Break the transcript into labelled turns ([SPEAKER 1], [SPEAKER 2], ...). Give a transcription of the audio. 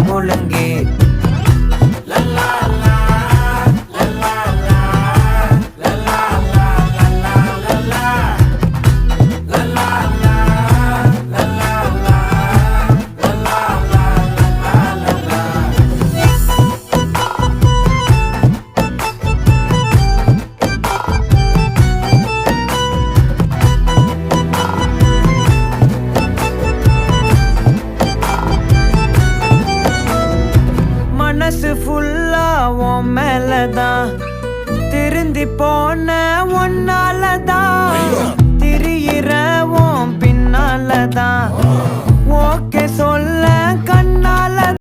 [SPEAKER 1] முழுங்கி மனசு ஃபுல்லா உன் மேலதான் திருந்தி போன ஒன்னாலதான் திரியிற உன் பின்னாலதான் ஓகே சொல்ல கண்ணால